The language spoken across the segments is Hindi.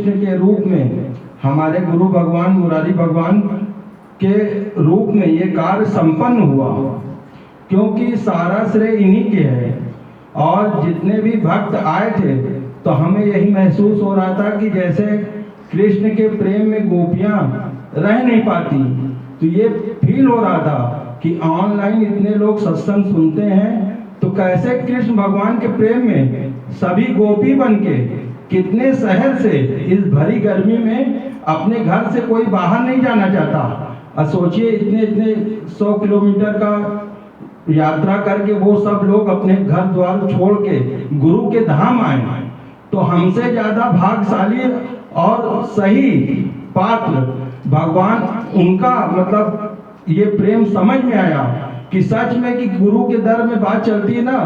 कृष्ण के रूप में, हमारे गुरु भगवान मुरारी भगवान के रूप में ये कार्य संपन्न हुआ, क्योंकि सारा श्रेय इन्हीं के है। और जितने भी भक्त आए थे तो हमें यही महसूस हो रहा था कि जैसे कृष्ण के प्रेम में गोपियां रह नहीं पाती, तो ये फील हो रहा था कि ऑनलाइन इतने लोग सत्संग सुनते हैं तो कैसे कृष्ण भगवान के प्रेम में सभी गोपी बन के कितने शहर से इस भरी गर्मी में अपने घर से कोई बाहर नहीं जाना चाहता। सोचिए इतने इतने 100 किलोमीटर का यात्रा करके वो सब लोग अपने घर द्वार छोड़ के गुरु के धाम आए, तो हमसे ज्यादा भाग्यशाली और सही पात्र भगवान उनका, मतलब ये प्रेम समझ में आया कि सच में कि गुरु के दर में बात चलती है ना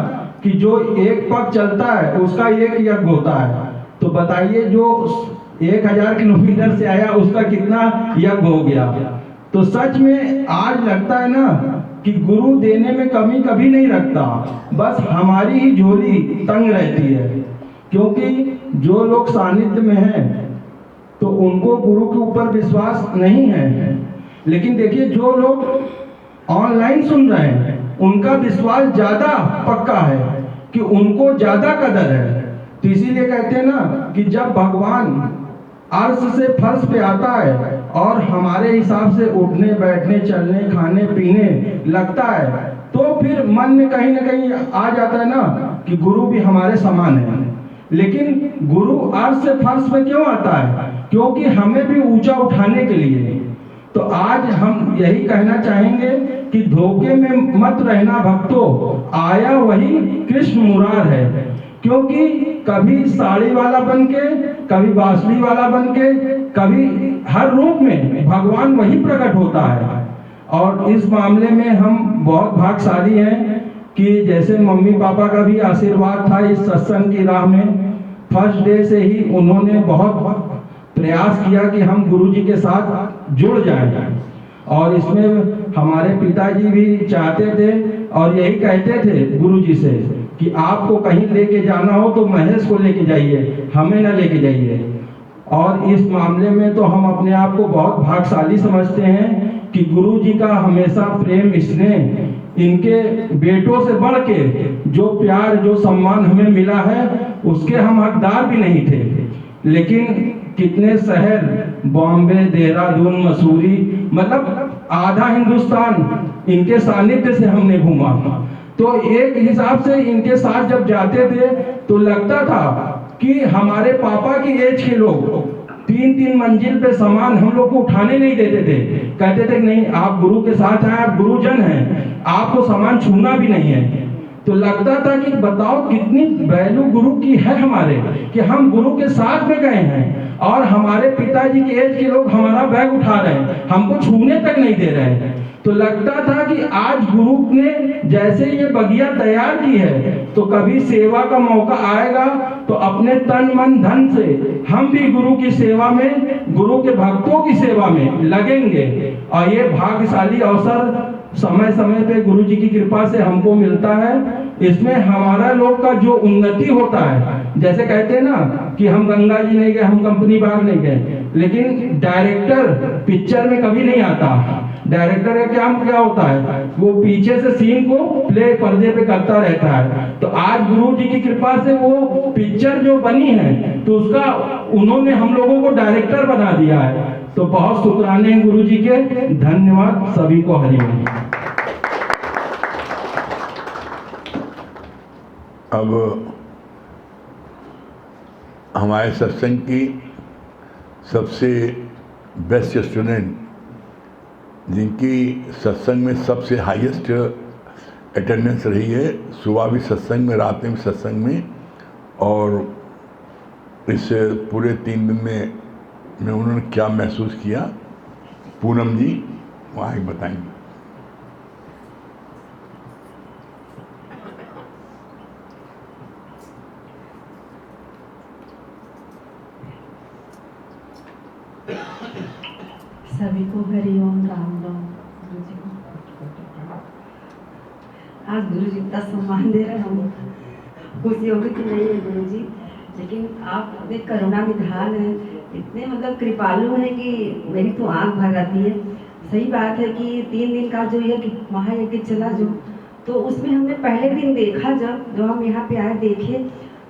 कि जो एक पग चलता है उसका एक यज्ञ होता है। तो बताइए जो 1000 किलोमीटर से आया उसका कितना यज्ञ हो गया। तो सच में आज लगता है ना कि गुरु देने में कमी कभी नहीं रखता, बस हमारी ही झोली तंग रहती है, क्योंकि जो लोग सानिध्य में हैं तो उनको गुरु के ऊपर विश्वास नहीं है। लेकिन देखिए जो लोग ऑनलाइन सुन रहे हैं उनका विश्वास ज्यादा पक्का है कि उनको ज्यादा कदर है। तो इसीलिए कहते हैं ना कि जब भगवान अर्श से फर्श पे आता है और हमारे हिसाब से उठने बैठने चलने खाने पीने लगता है, तो फिर मन में कहीं ना कहीं आ जाता है ना कि गुरु भी हमारे समान है। लेकिन गुरु अर्श से फर्श पे क्यों आता है? क्योंकि हमें भी ऊंचा उठाने के लिए। तो आज हम यही कहना चाहेंगे कि धोखे में मत रहना भक्तों, आया वही कृष्ण मुरार है। क्योंकि कभी साड़ी वाला बनके, कभी बांसुरी वाला बनके, कभी हर रूप में भगवान वही प्रकट होता है। और इस मामले में हम बहुत भाग्यशाली हैं कि जैसे मम्मी पापा का भी आशीर्वाद था इस सत्संग की राह में। फर्स्ट डे से ही उन्होंने बहुत प्रयास किया कि हम गुरु जी के साथ जुड़ जाएं, और इसमें हमारे पिताजी भी चाहते थे और यही कहते थे गुरु जी से कि आपको कहीं लेके जाना हो तो महेश को लेके जाइए, हमें ना लेके जाइए। और इस मामले में तो हम अपने आप को बहुत भाग्यशाली समझते हैं कि गुरु जी का हमेशा प्रेम स्नेह, इनके बेटों से बढ़ के जो प्यार जो सम्मान हमें मिला है उसके हम हकदार भी नहीं थे। लेकिन कितने शहर, बॉम्बे, देहरादून, मसूरी, मतलब आधा हिंदुस्तान इनके सानिध्य से हमने घूमा। तो एक हिसाब से इनके साथ जब जाते थे तो लगता था कि हमारे पापा की एज के लोग 3-3 मंजिल पे सामान हम लोग को उठाने नहीं देते थे। कहते थे नहीं आप गुरु के साथ हैं, आप गुरुजन हैं, आपको सामान छूना भी नहीं है। तो लगता था कि बताओ कितनी वैल्यू गुरु की है हमारे, कि हम गुरु के साथ में गए हैं और हमारे पिताजी की एज के लोग हमारा बैग उठा रहे हैं, हमको छूने तक नहीं दे रहे हैं। तो लगता था कि आज गुरु ने जैसे ये बगिया तैयार की है तो कभी सेवा का मौका आएगा तो अपने तन मन धन से हम भी गुरु की सेवा में, गुरु के भक्तों की सेवा में लगेंगे। और ये भाग्यशाली अवसर समय समय पे गुरु जी की कृपा से हमको मिलता है। इसमें हमारा लोग का जो उन्नति होता है, जैसे कहते हैं ना कि हम गंगा जी नहीं गए, हम कंपनी बाग नहीं गए, लेकिन डायरेक्टर पिक्चर में कभी नहीं आता। डायरेक्टर का काम क्या होता है, वो पीछे से सीन को प्ले पर्दे पे करता रहता है। तो आज गुरु जी की कृपा से वो पिक्चर जो बनी है तो उसका उन्होंने हम लोगों को डायरेक्टर बना दिया है। तो बहुत शुक्राने हैं गुरु जी के, धन्यवाद सभी को। हरिओम। अब हमारे सत्संग की सबसे बेस्ट स्टूडेंट, जिनकी सत्संग में सबसे हाईएस्ट अटेंडेंस रही है, सुबह भी सत्संग में, रात में भी सत्संग में, और इस पूरे 3 दिन में उन्होंने क्या महसूस किया, पूनम जी वहाँ ही बताएंगे। सभी को हरिओम, राम राम। गुरु जी को आज गुरु जी का सम्मान दे रहे, हम खुशी होगी कि नहीं है गुरु जी, लेकिन आप एक करुणा निधान है इतने मतलब कृपालु हैं कि मेरी तो आंख भर आती है। सही बात है कि 3 दिन का जो यज्ञ महायज्ञ चला जो, तो उसमें हमने पहले दिन देखा, जब हम यहाँ पे आए देखे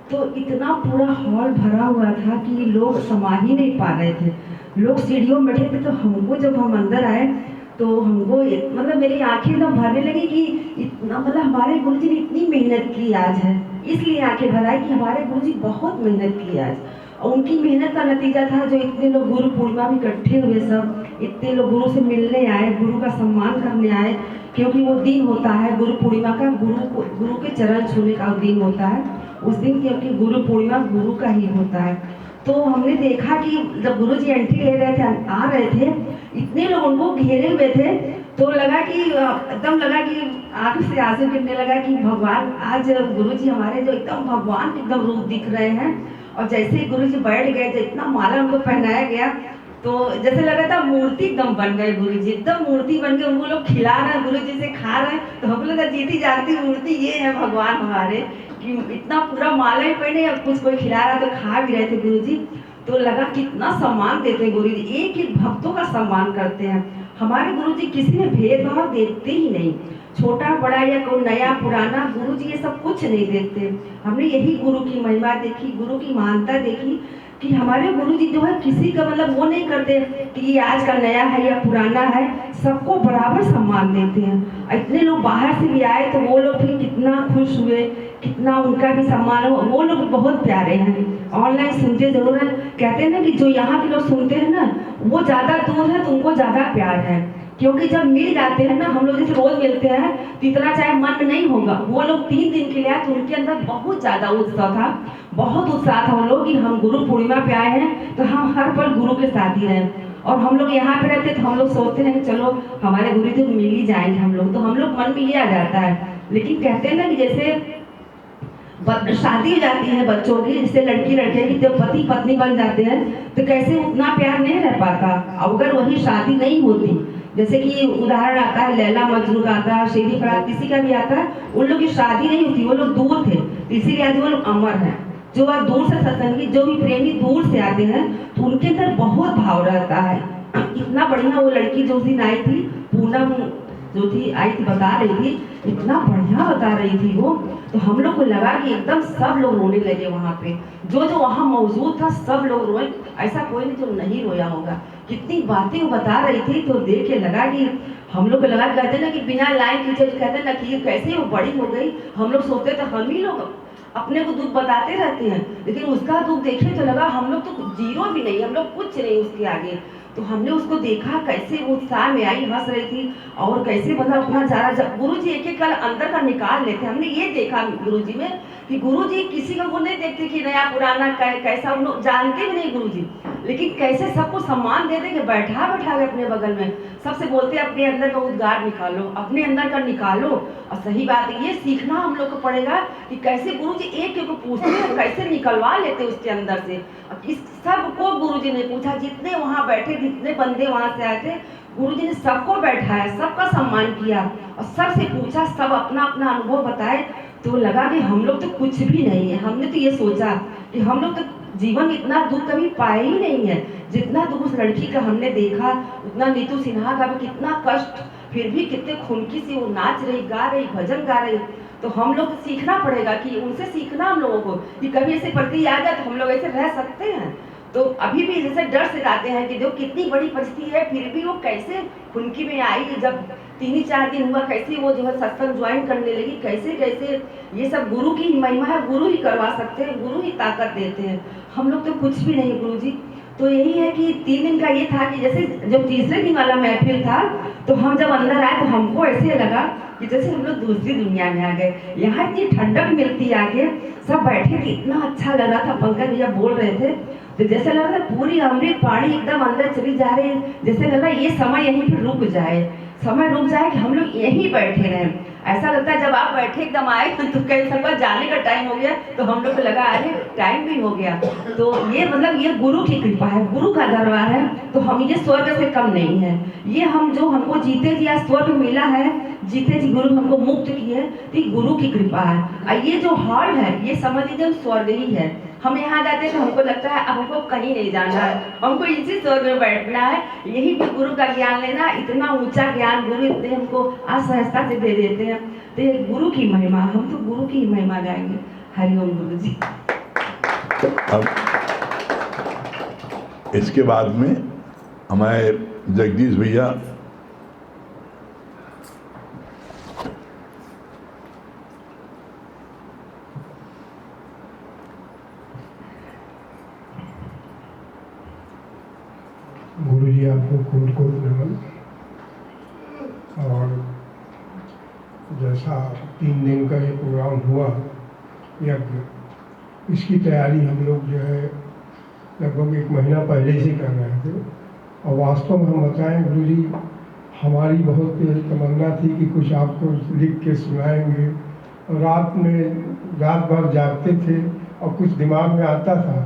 तो इतना पूरा हॉल भरा हुआ था कि लोग समा ही नहीं पा रहे थे। लोग सीढ़ियों में बैठे थे, तो हमको जब हम अंदर आए तो हमको मतलब मेरी आंखें एकदम भरने लगी कि इतना मतलब हमारे गुरुजी ने इतनी मेहनत की आज है, इसलिए आंखें भर आई कि हमारे गुरुजी बहुत मेहनत की आज। और उनकी मेहनत का नतीजा था जो इतने लोग गुरु पूर्णिमा में इकट्ठे हुए, सब इतने लोग गुरु से मिलने आए, गुरु का सम्मान करने आए, क्योंकि वो दिन होता है गुरु पूर्णिमा का, गुरु के चरण छूने का दिन होता है उस दिन, क्योंकि गुरु पूर्णिमा गुरु का ही होता है। तो हमने देखा कि जब गुरु जी एंट्री ले रहे थे, आ रहे थे, इतने लोग उनको घेरे हुए थे, तो लगा कि एकदम लगा कि आंख से आंसू गिरने लगा कि भगवान आज गुरु जी हमारे जो एकदम भगवान के एकदम रूप दिख रहे हैं। और जैसे ही गुरु जी बैठ गए, तो इतना माला उनको पहनाया गया, तो जैसे लगा था मूर्ति एकदम बन गए गुरु जी, एकदम मूर्ति बन गए। उनको लोग खिला रहे हैं, गुरु जी से खा रहे हैं, तो हमको लगा जीती जागती मूर्ति ये है भगवान हमारे, कि इतना पूरा माला ही पहने, कुछ कोई खिला रहा तो खा भी रहे थे गुरु जी। तो लगा कितना सम्मान देते हैं गुरु जी, एक एक भक्तों का सम्मान करते हैं। हमारे गुरु जी किसी में भेदभाव देखते ही नहीं, छोटा बड़ा या कोई नया पुराना, गुरु जी ये सब कुछ नहीं देखते। हमने यही गुरु की महिमा देखी, गुरु की महानता देखी कि हमारे गुरु जी जो है किसी का मतलब वो नहीं करते कि ये आज का नया है या पुराना है, सबको बराबर सम्मान देते हैं। इतने लोग बाहर से भी आए तो वो लोग भी कितना खुश हुए, कितना उनका भी सम्मान हो, वो लोग बहुत प्यारे हैं। ऑनलाइन सुनते जरूर हैं, कहते हैं ना कि जो यहाँ के लोग सुनते हैं ना वो ज़्यादा दूर है तो उनको ज़्यादा प्यार है, क्योंकि जब मिल जाते हैं ना, हम लोग जैसे रोज मिलते हैं तो इतना चाहे मन नहीं होगा, वो लोग 3 दिन के लिए आए तो उनके अंदर बहुत ज़्यादा उत्साह था, बहुत उत्साह था उन लोग कि हम गुरु पूर्णिमा पे आए हैं तो हम हर पल गुरु के साथ ही रहें। और हम लोग यहाँ पे रहते तो हम लोग सोचते हैं कि चलो हमारे गुरु जी मिल ही जाएंगे हम लोग, तो हम लोग मन में ये आ जाता है। लेकिन कहते हैं ना कि जैसे शादी हो जाती है बच्चों की, जैसे लड़की लड़के की जब पति पत्नी बन जाते हैं तो कैसे उतना प्यार नहीं रह पाता। अगर वही शादी नहीं होती, जैसे कि उदाहरण आता है लैला मजनू का आता है, शेरी फरात किसी का भी आता है, उन लोग की शादी नहीं होती, वो लोग दूर थे, इसीलिए आज वो लोग अमर हैं। जो बात दूर से सत्संगी, जो भी प्रेमी दूर से आते हैं तो उनके अंदर बहुत भाव रहता है। इतना बढ़िया वो लड़की जो उस दिन आई थी, पूनम जो थी आई थी, बता रही थी, इतना बढ़िया बता रही थी वो, तो हम लोग को लगा कि एकदम सब लोग रोने लगे वहाँ पे, जो जो वहाँ मौजूद था सब लोग रोए, ऐसा कोई नहीं जो नहीं रोया होगा। कितनी बातें वो बता रही थी, तो देख के लगा कि हम लोग को लगा, कहते ना कि बिना लाइन खींचे कहते ना कि कैसे वो बड़ी हो गई। हम लोग सोचते तो हम ही लोग अपने को दुख बताते रहते हैं, लेकिन उसका दुख देखे तो लगा हम लोग तो जीरो भी नहीं, हम लोग कुछ नहीं उसके आगे। तो हमने उसको देखा कैसे वो उत्साह में आई, हंस रही थी, और कैसे मतलब अपना जा गुरु जी एक एक अंदर का निकाल लेते। हमने ये देखा गुरु जी में कि गुरु जी किसी का वो नहीं देखते कि नया पुराना कैसा, उन लोग जानते भी नहीं गुरु जी, लेकिन कैसे सबको सम्मान देते कि बैठा बैठा के अपने बगल में सबसे बोलते अपने अंदर का उद्गार निकालो, अपने अंदर का निकालो। और सही बात है, ये सीखना हम लोग को पड़ेगा कि कैसे गुरु जी एक एक को पूछते हैं, कैसे निकलवा लेते उसके अंदर से। इस सबको गुरु जी ने पूछा, जितने वहाँ बैठे, जितने बंदे वहाँ से आए थे, गुरु जी ने सबको बैठाया, सबका सम्मान किया और सबसे पूछा, सब अपना अपना अनुभव बताए। तो लगा कि हम लोग तो कुछ भी नहीं है। हमने तो ये सोचा कि हम लोग तो जीवन इतना दुख कभी पाए ही नहीं है जितना दुख उस लड़की का हमने देखा, उतना नीतू सिन्हा का भी कितना कष्ट, फिर भी कितने खुनकी से वो नाच रही, गा रही, भजन गा रही। तो हम लोग सीखना पड़ेगा कि उनसे सीखना हम लोगों को कि कभी ऐसे पड़ती आ जाए तो हम लोग ऐसे रह सकते हैं। तो अभी भी जैसे डर से जाते हैं कि जो कितनी बड़ी परिस्थिति है, फिर भी वो कैसे खुनकी में आई, जब 3-4 दिन हुआ कैसे वो जो है सत्संग ज्वाइन करने लगी, कैसे कैसे ये सब गुरु की महिमा है, गुरु ही करवा सकते हैं, गुरु ही ताकत देते हैं, हम लोग तो कुछ भी नहीं गुरु जी। तो यही है कि 3 दिन का ये था कि जैसे जब तीसरे दिन वाला महफिल था तो हम जब अंदर आए तो हमको ऐसे लगा कि जैसे हम लोग दूसरी दुनिया में आ गए। यहाँ इतनी ठंडक मिलती आके, सब बैठे थे, इतना अच्छा लग रहा था। पंकज भैया बोल रहे थे तो जैसे लग रहा था पूरी अमृत पानी एकदम अंदर चली जा रही है, जैसे लग रहा है ये समय यहीं पर रुक जाए, समय रुक जाए कि हम लोग यहीं बैठे रहें। ऐसा लगता है जब आप बैठे एकदम आए तो कई साल बाद जाने का टाइम हो गया, तो हम लोग को लगा अरे टाइम भी हो गया। तो ये मतलब ये गुरु की कृपा है, गुरु का दरबार है, तो हम ये स्वर्ग से कम नहीं है। ये हम जो हमको जीते जी आज स्वर्ग मिला है, जीते जी गुरु हमको मुक्त किए, तो ये गुरु की कृपा है। और ये जो हॉल है ये समझ लीजिए स्वर्ग ही है। हम यहाँ जाते हैं तो हमको लगता है अब हमको कहीं नहीं जाना है, हमको इसी स्वर्ग में बैठना है, यही भी गुरु का ज्ञान लेना। इतना ऊंचा ज्ञान गुरु इतने हमको असहजता से दे देते हैं। तो ये गुरु की महिमा, हम तो गुरु की महिमा गाएंगे। हरिओम गुरु जी। अब इसके बाद में हमारे जगदीश भैया गुरु जी आपको कोट कोट नमन। और जैसा 3 दिन का ये प्रोग्राम हुआ यज्ञ, इसकी तैयारी हम लोग जो है लगभग 1 महीना पहले से कर रहे थे। और वास्तव में हम बताएं गुरु जी, हमारी बहुत तमन्ना थी कि कुछ आपको लिख के सुनाएंगे। और रात भर जागते थे और कुछ दिमाग में आता था,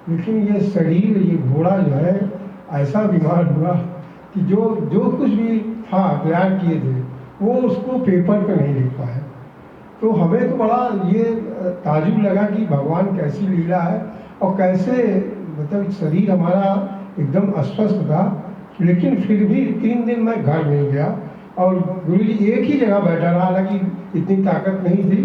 लेकिन ये शरीर, ये घोड़ा जो है ऐसा बीमार हुआ कि जो कुछ भी था तैयार किए थे वो उसको पेपर पे नहीं लिख पाए। तो हमें तो बड़ा ये ताजुब लगा कि भगवान कैसी लीला है और कैसे मतलब शरीर हमारा एकदम अस्वस्थ था, लेकिन फिर भी 3 दिन मैं घर नहीं गया और गुरुजी एक ही जगह बैठा रहा। हालांकि इतनी ताकत नहीं थी,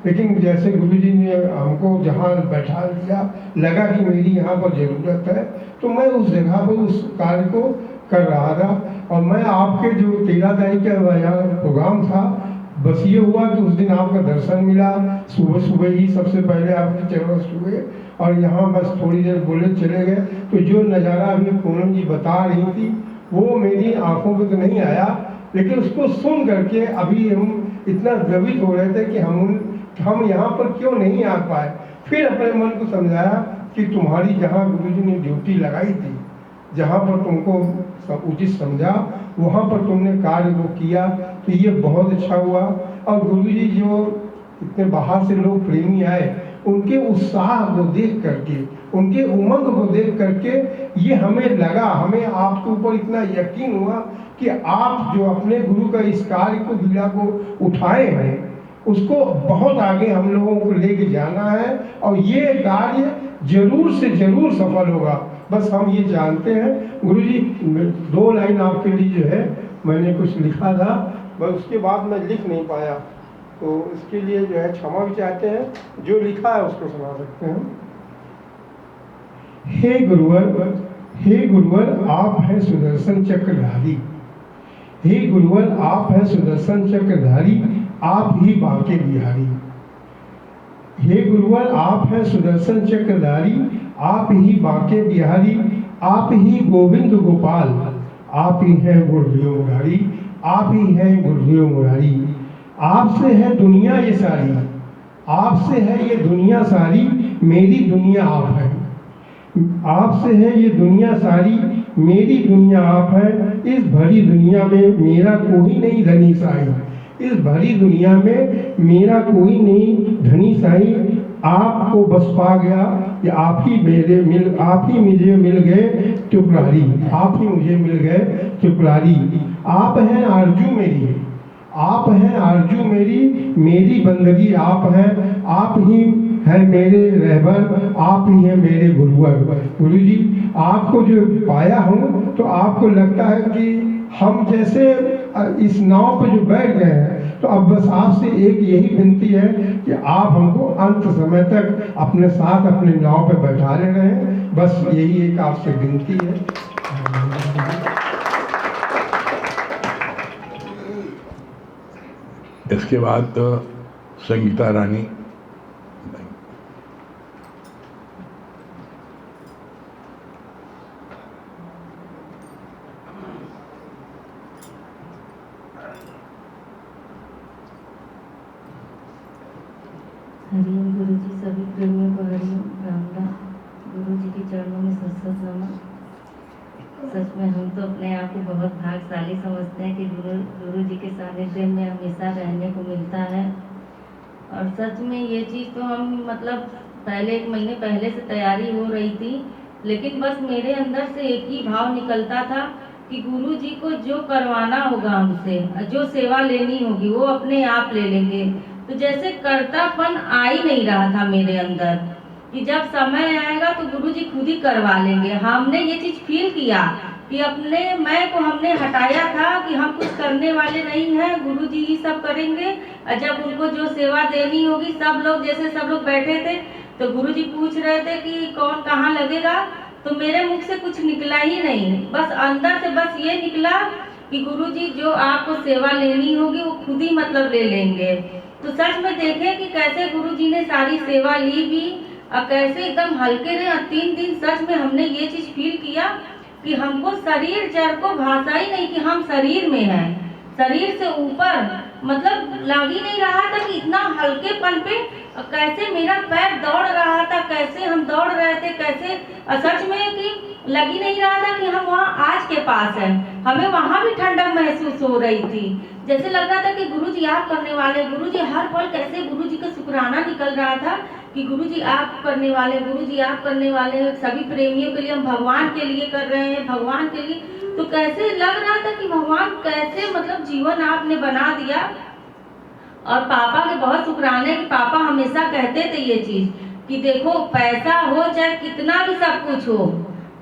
लेकिन जैसे गुरुजी ने हमको जहाँ बैठा दिया, लगा कि मेरी यहाँ पर ज़रूरत है, तो मैं उस जगह पर उस कार्य को कर रहा था। और मैं आपके जो 13 तारीख का यहाँ प्रोग्राम था, बस ये हुआ कि उस दिन आपका दर्शन मिला। सुबह ही सबसे पहले आपके चरण छुए और यहाँ बस थोड़ी देर बोले चले गए। तो जो नज़ारा अभी पूनम जी बता रही थी वो मेरी आंखों पे तो नहीं आया, लेकिन उसको सुन करके अभी हम इतना द्रवित हो रहे थे कि हम यहाँ पर क्यों नहीं आ पाए। फिर अपने मन को समझाया कि तुम्हारी जहाँ गुरुजी ने ड्यूटी लगाई थी, जहाँ पर तुमको उचित समझा, वहाँ पर तुमने कार्य वो किया, तो ये बहुत अच्छा हुआ। और गुरुजी जो इतने बाहर से लोग प्रेमी आए, उनके उत्साह को देख करके, उनके उमंग को देख करके ये हमें लगा, हमें आपके ऊपर इतना यकीन हुआ कि आप जो अपने गुरु का इस कार्य को लीला को उठाए हैं, उसको बहुत आगे हम लोगों को लेके जाना है और ये कार्य जरूर से जरूर सफल होगा। बस हम ये जानते हैं। गुरुजी 2 लाइन आपके लिए जो है मैंने कुछ लिखा था, बस उसके बाद मैं लिख नहीं पाया, तो इसके लिए जो है क्षमा भी चाहते हैं। जो लिखा है उसको सुना सकते हैं। हे गुरुवर आप हैं सुदर्शन चक्रधारी। हे गुरुवर आप हैं सुदर्शन चक्रधारी, आप ही बांके बिहारी। हे गुरुवर आप हैं सुदर्शन चक्रधारी, आप ही बांके बिहारी, आप ही गोविंद गोपाल, आप ही हैं गुरुदेव मुरारी, आप ही हैं गुरुदेव मुरारी। आपसे है दुनिया ये सारी, आपसे है ये दुनिया सारी, मेरी दुनिया आप है। आपसे है ये दुनिया सारी, मेरी दुनिया आप है। इस भरी दुनिया में मेरा कोई नहीं धनी साई, इस भरी दुनिया में मेरा कोई नहीं धनी साई। आपको बस पा गया कि आप ही मुझे मिल गए त्रिपुरारी, आप ही मुझे मिल गए त्रिपुरारी। आप हैं आरजू मेरी, आप हैं आरजू मेरी बंदगी आप हैं। आप ही है मेरे रहबर, आप ही है मेरे गुरुवर। गुरुजी आपको जो पाया हूँ तो आपको लगता है कि हम जैसे इस नाव पर जो बैठ गए हैं, तो अब बस आपसे एक यही विनती है कि आप हमको अंत समय तक अपने साथ अपने नाव पे बैठा ले रहे हैं। बस यही एक आपसे विनती है। इसके बाद संगीता रानी। हरिओम गुरु जी, सभी प्रेमियों को हरिओम राम राम। गुरु जी के चरणों में सत नमन। सच में हम तो अपने आप को बहुत भाग्यशाली समझते हैं कि गुरु जी के सानिध्य में हमेशा रहने को मिलता है। और सच में ये चीज़ तो हम मतलब पहले 1 महीने पहले से तैयारी हो रही थी, लेकिन बस मेरे अंदर से एक ही भाव निकलता था कि गुरु जी को जो करवाना होगा हमसे, जो सेवा लेनी होगी वो अपने आप ले लेंगे। तो जैसे कर्तापन आ ही नहीं रहा था मेरे अंदर कि जब समय आएगा तो गुरु जी खुद ही करवा लेंगे। हमने ये चीज़ फील किया कि अपने मैं को हमने हटाया था कि हम कुछ करने वाले नहीं हैं, गुरु जी ही सब करेंगे। और जब उनको जो सेवा देनी होगी, सब लोग जैसे सब लोग बैठे थे तो गुरु जी पूछ रहे थे कि कौन कहाँ लगेगा, तो मेरे मुख से कुछ निकला ही नहीं, बस अंदर से बस ये निकला कि गुरु जी जो आपको सेवा लेनी होगी वो खुद ही मतलब ले लेंगे। तो सच में देखें कि कैसे गुरु जी ने सारी सेवा ली भी और कैसे एकदम हल्के रहे। 3 दिन सच में हमने ये चीज फील किया कि हमको शरीर जड़ को भाषा ही नहीं कि हम शरीर में हैं, शरीर से ऊपर मतलब लग ही नहीं रहा था कि इतना हल्केपन पे कैसे मेरा पैर दौड़ रहा था, कैसे हम दौड़ रहे थे, कैसे सच में कि लग ही नहीं रहा था कि हम वहाँ आज के पास हैं। हमें वहाँ भी ठंडक महसूस हो रही थी, जैसे लग रहा था कि गुरु जी आप करने वाले, गुरु जी हर पल कैसे गुरु जी का शुक्राना निकल रहा था कि गुरु जी आप करने वाले, गुरु जी आप करने वाले। सभी प्रेमियों के लिए हम भगवान के लिए कर रहे हैं, भगवान के लिए। तो कैसे लग रहा था कि भगवान कैसे मतलब जीवन आपने बना दिया। और पापा के बहुत शुक्राने कि पापा हमेशा कहते थे ये चीज कि देखो पैसा हो चाहे कितना भी सब कुछ हो,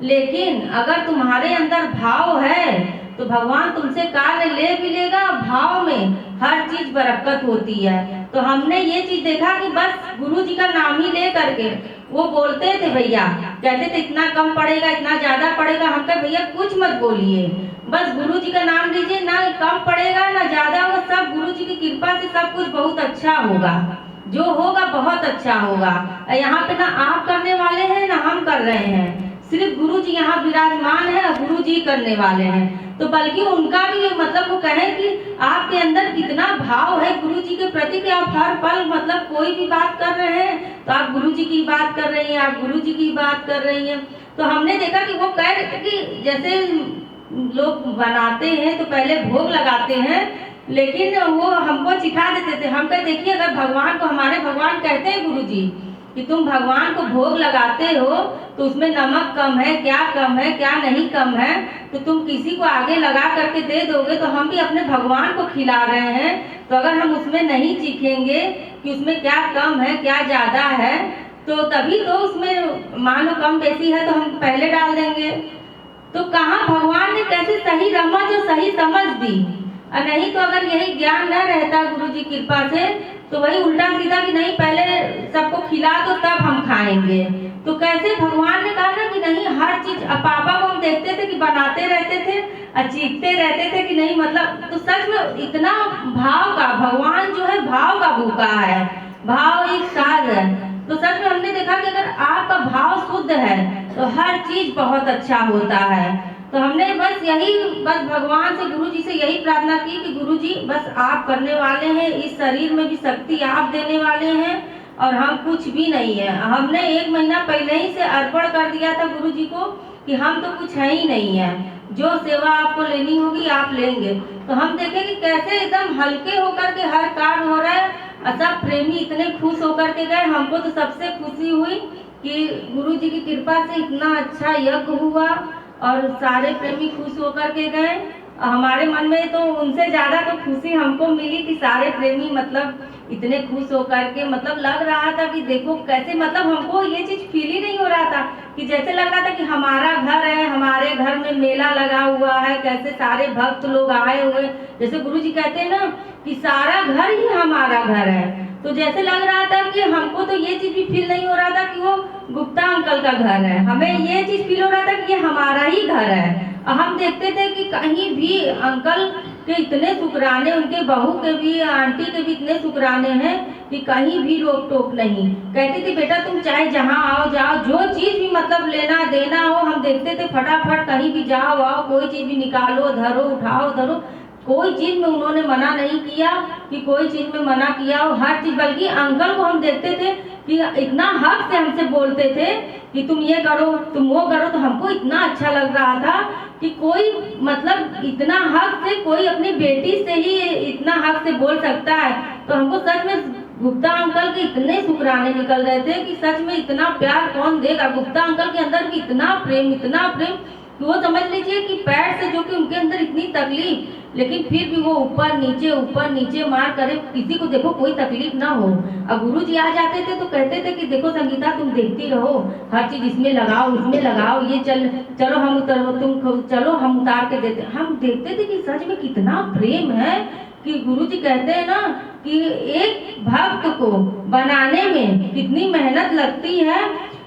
लेकिन अगर तुम्हारे अंदर भाव है तो भगवान तुमसे कार्य ले भी लेगा। भाव में हर चीज बरकत होती है। तो हमने ये चीज देखा कि बस गुरु जी का नाम ही ले करके वो बोलते थे, भैया कहते थे इतना कम पड़ेगा इतना ज्यादा पड़ेगा, हम कहे भैया कुछ मत बोलिए, बस गुरु जी का नाम लीजिए, ना कम पड़ेगा ना ज्यादा होगा, सब गुरु जी की कृपा से सब कुछ बहुत अच्छा होगा, जो होगा बहुत अच्छा होगा। यहाँ पे ना आप करने वाले हैं ना हम कर रहे हैं, सिर्फ गुरु जी यहाँ विराजमान है और गुरु जी करने वाले हैं। तो बल्कि उनका भी मतलब वो कहें कि आपके अंदर कितना भाव है गुरु जी के प्रति कि आप हर पल मतलब कोई भी बात कर रहे हैं तो आप गुरु जी की बात कर रही हैं, आप गुरु जी की बात कर रही हैं। तो हमने देखा कि वो कह रहे थे कि जैसे लोग बनाते हैं तो पहले भोग लगाते हैं, लेकिन वो हमको सिखा देते थे। हम कह देखिए अगर भगवान को, हमारे भगवान कहते हैं गुरु जी कि तुम भगवान को भोग लगाते हो तो उसमें नमक कम है, क्या कम है क्या नहीं कम है, तो तुम किसी को आगे लगा करके दे दोगे तो हम भी अपने भगवान को खिला रहे हैं। तो अगर हम उसमें नहीं सीखेंगे कि उसमें क्या कम है क्या ज्यादा है, तो तभी तो उसमें मान लो कम बेसी है तो हम पहले डाल देंगे। तो कहाँ भगवान ने कैसे सही रमज और सही समझ दी। और नहीं तो अगर यही ज्ञान न रहता गुरु जी कृपा से तो वही उल्टा सीधा कि नहीं पहले सबको खिला दो तब हम खाएंगे। तो कैसे भगवान ने कहा ना कि नहीं हर चीज। पापा को हम देखते थे कि बनाते रहते थे और चीखते रहते थे कि नहीं मतलब, तो सच में इतना भाव का, भगवान जो है भाव का भूखा है, भाव एक साज है। तो सच में हमने देखा कि अगर आपका भाव शुद्ध है तो हर चीज बहुत अच्छा होता है। तो हमने बस भगवान से, गुरु जी से यही प्रार्थना की कि गुरु जी बस आप करने वाले हैं, इस शरीर में भी शक्ति आप देने वाले हैं और हम कुछ भी नहीं है। हमने 1 महीना पहले ही से अर्पण कर दिया था गुरु जी को कि हम तो कुछ है ही नहीं है, जो सेवा आपको लेनी होगी आप लेंगे। तो हम देखें कि कैसे एकदम हल्के होकर के हर कार्य हो रहा है। सब प्रेमी इतने खुश होकर के गए। हमको तो सबसे खुशी हुई कि गुरु जी की कृपा से इतना अच्छा यज्ञ हुआ और सारे प्रेमी खुश होकर के गए। हमारे मन में तो उनसे ज्यादा तो खुशी हमको मिली कि सारे प्रेमी मतलब इतने खुश होकर के, मतलब लग रहा था कि देखो कैसे, मतलब हमको ये चीज फील ही नहीं हो रहा था कि जैसे लग रहा था कि हमारा घर है, हमारे घर में मेला लगा हुआ है, कैसे सारे भक्त लोग आए हुए, जैसे गुरु जी कहते हैं ना कि सारा घर ही हमारा घर है। तो जैसे लग रहा था कि हमको तो ये चीज भी फील नहीं हो रहा था कि वो गुप्ता अंकल का घर है, हमें ये चीज फील हो रहा था कि ये हमारा ही घर है। हम देखते थे कि कहीं भी अंकल के इतने शुक्राने, उनके बहू के भी, आंटी के भी इतने शुक्राने हैं कि कहीं भी रोक टोक नहीं। कहती थी बेटा तुम चाहे जहाँ आओ जाओ, जो चीज भी मतलब लेना देना हो, हम देखते थे फटाफट कहीं भी जाओ आओ, कोई चीज भी निकालो, धरो, उठाओ, धरो, कोई चीज़ में उन्होंने मना नहीं किया कि कोई चीज़ में मना किया हो, हर चीज़। बल्कि अंकल को हम देखते थे कि इतना हक से हमसे बोलते थे कि तुम ये करो तुम वो करो, तो हमको इतना अच्छा लग रहा था कि कोई मतलब इतना हक से कोई अपनी बेटी से ही इतना हक से बोल सकता है। तो हमको सच में गुप्ता अंकल के इतने शुक्राने निकल रहे थे कि सच में इतना प्यार कौन देगा। गुप्ता अंकल के अंदर भी इतना प्रेम कि वो समझ लीजिए कि पैर से जो कि उनके अंदर इतनी तकलीफ, लेकिन फिर भी वो ऊपर नीचे मार करे किसी को देखो कोई तकलीफ ना हो। अब गुरुजी आ जाते थे तो कहते थे कि देखो संगीता तुम देखती रहो, हर चीज इसमें लगाओ उसमें लगाओ, ये चलो हम चलो हम उतार के देते। हम देखते थे कि सच में कितना प्रेम है कि गुरुजी कहते हैं ना कि एक भक्त को बनाने में कितनी मेहनत लगती है।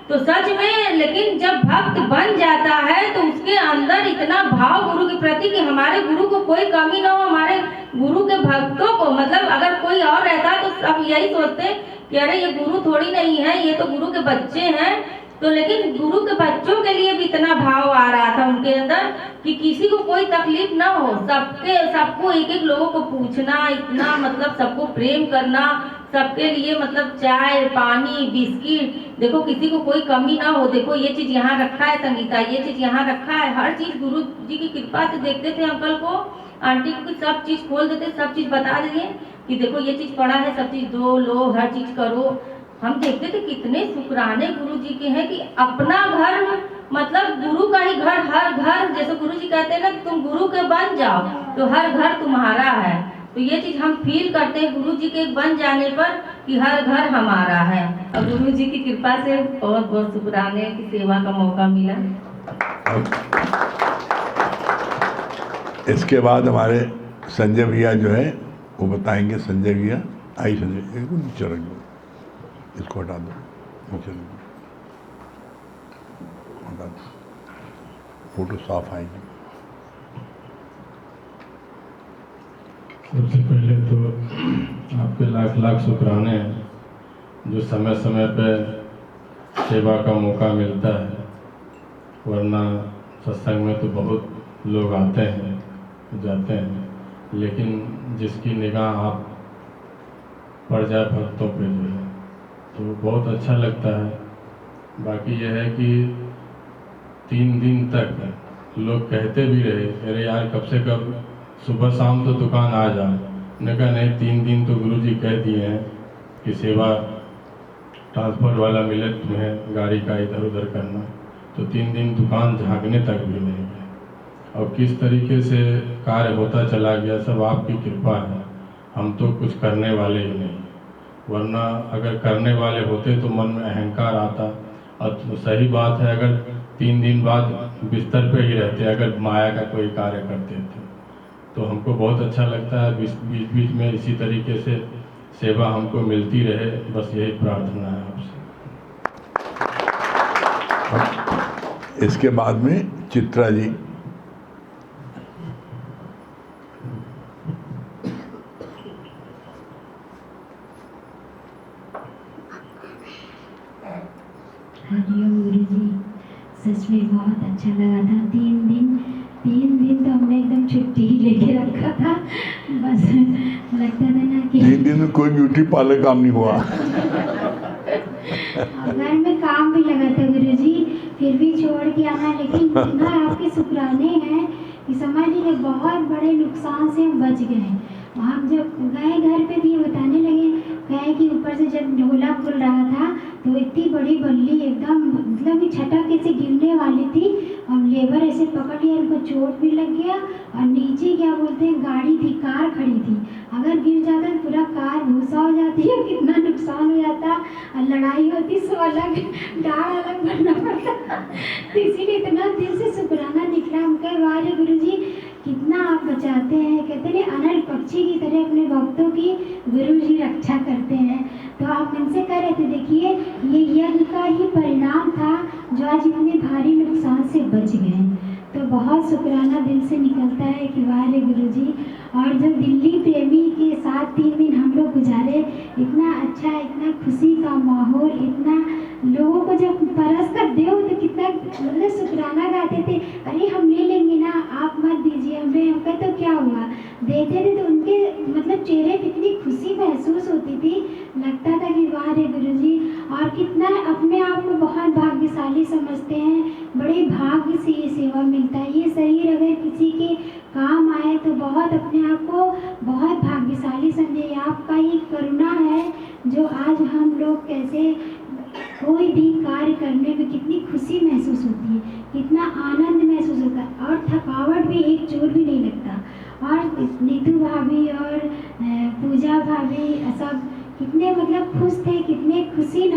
तो सच में लेकिन जब भक्त बन जाता है तो उसके अंदर इतना भाव गुरु के प्रति कि हमारे गुरु को कोई कमी ना हो, हमारे गुरु के भक्तों को, मतलब अगर कोई और रहता तो सब यही सोचते कि अरे ये गुरु थोड़ी नहीं है, ये तो गुरु के बच्चे हैं। तो लेकिन गुरु के बच्चों के लिए भी इतना भाव आ रहा था उनके अंदर कि किसी को कोई तकलीफ ना हो, सबको एक लोगों को पूछना, इतना मतलब सबको प्रेम करना, सबके लिए मतलब चाय पानी बिस्किट, देखो किसी को कोई कमी ना हो, देखो ये चीज यहाँ रखा है संगीता, ये चीज यहाँ रखा है, हर चीज गुरु जी की कृपा से देखते थे। अंकल को आंटी को सब चीज खोल देते, सब चीज बता देंगे कि देखो ये चीज पड़ा है, सब चीज दो लो, हर चीज करो। हम देखते थे कितने शुक्राने गुरु जी के हैं कि अपना घर मतलब गुरु का ही घर, हर घर जैसे गुरु जी कहते हैं ना तुम गुरु के बन जाओ तो हर घर तुम्हारा है। तो ये चीज हम फील करते हैं गुरु जी के बन जाने पर कि हर घर हमारा है। और गुरु जी की कृपा से बहुत बहुत शुक्राने की सेवा का मौका मिला। इसके बाद हमारे संजय भैया जो है वो बताएंगे। संजय भैया आई, संजय एक नीचे रख दो, इसको हटा दो, नीचे रख दो, हटा दो, फोटो साफ आएगी। सबसे पहले तो आपके लाख लाख शुक्राने हैं जो समय समय पे सेवा का मौका मिलता है, वरना सत्संग में तो बहुत लोग आते हैं जाते हैं, लेकिन जिसकी निगाह आप पड़ जाए भक्तों पे जो है तो बहुत अच्छा लगता है। बाकी यह है कि 3 दिन तक लोग कहते भी रहे अरे यार कब से कब सुबह शाम तो दुकान आ जा। मैंने कहा नहीं, 3 दिन तो गुरुजी कह दिए हैं कि सेवा ट्रांसपोर्ट वाला मिले तुम्हें गाड़ी का इधर उधर करना, तो 3 दिन दुकान झाँकने तक भी नहीं गए। और किस तरीके से कार्य होता चला गया सब आपकी कृपा है, हम तो कुछ करने वाले ही नहीं, वरना अगर करने वाले होते तो मन में अहंकार आता। और सही बात है, अगर 3 दिन बाद बिस्तर पे ही रहते, अगर माया का कोई कार्य करते थे तो हमको बहुत अच्छा लगता है। बीच बीच में इसी तरीके से सेवा हमको मिलती रहे, बस यही प्रार्थना है आपसे। इसके बाद में चित्रा जी। हरिओम गुरुजी, सच में बहुत अच्छा लगा था। 3 दिन तो हमने एकदम छुट्टी ही लेके रखा था, बस लगता था ना कि 3 दिन में कोई ब्यूटी पार्लर काम नहीं हुआ। घर में काम भी लगा था गुरुजी, फिर भी छोड़ के आना। लेकिन इतना आपके शुक्राने हैं कि समझ लीजिए बहुत बड़े नुकसान से हम बच गए। हम जब गए घर पे तो ये बताने लगे, कहे कि ऊपर से जब ढोला खुल रहा था तो इतनी बड़ी बल्ली एकदम मतलब कि छटक ऐसे गिरने वाली थी, और लेबर ऐसे पकड़ लिया, उनको चोट भी लग गया। और नीचे क्या बोलते हैं गाड़ी थी, कार खड़ी थी, अगर गिर जाता तो पूरा कार भूसा हो जाती है, कितना नुकसान हो जाता। और लड़ाई होती सो अलग डाल अलग भरना पड़ता। तो इसीलिए इतना दिल से शुक्राना निकला। हम कहे वाह गुरुजी कितना आप बचाते हैं। कहते हैं अनल पक्षी की तरह अपने भक्तों की गुरुजी रक्षा करते हैं। तो आप इनसे कह रहे थे देखिए ये यज्ञ का ही परिणाम था जो आज इतने भारी नुकसान से बच गए। तो बहुत शुक्राना दिल से निकलता है कि वाह गुरुजी। और जब दिल्ली प्रेमी के साथ 3 दिन हम लोग गुजारे, इतना अच्छा, इतना खुशी का माहौल, इतना लोगों को जब परस कर दे तो कितना मतलब शुक्राना गाते थे, अरे हम ले लेंगे ना, आप मत दीजिए हमें। हम कहते तो क्या हुआ, चेहरे पे इतनी खुशी महसूस होती थी, लगता था कि वाह रे गुरुजी, और कितना अपने आप को बहुत भाग्यशाली समझते हैं, बड़े भाग्य से ये सेवा मिलता है। ये शरीर अगर किसी के काम आए तो बहुत अपने आप को बहुत भाग्यशाली समझे। आपका ये करुणा है जो आज हम लोग कैसे कोई भी कार्य करने में कितनी खुशी महसूस होती है, कितना आनंद महसूस होता है, और थकावट भी एक चूर भी नहीं लगता। और नीतू भाभी और पूजा भाभी सब कितने मतलब खुश थे, कितने खुशी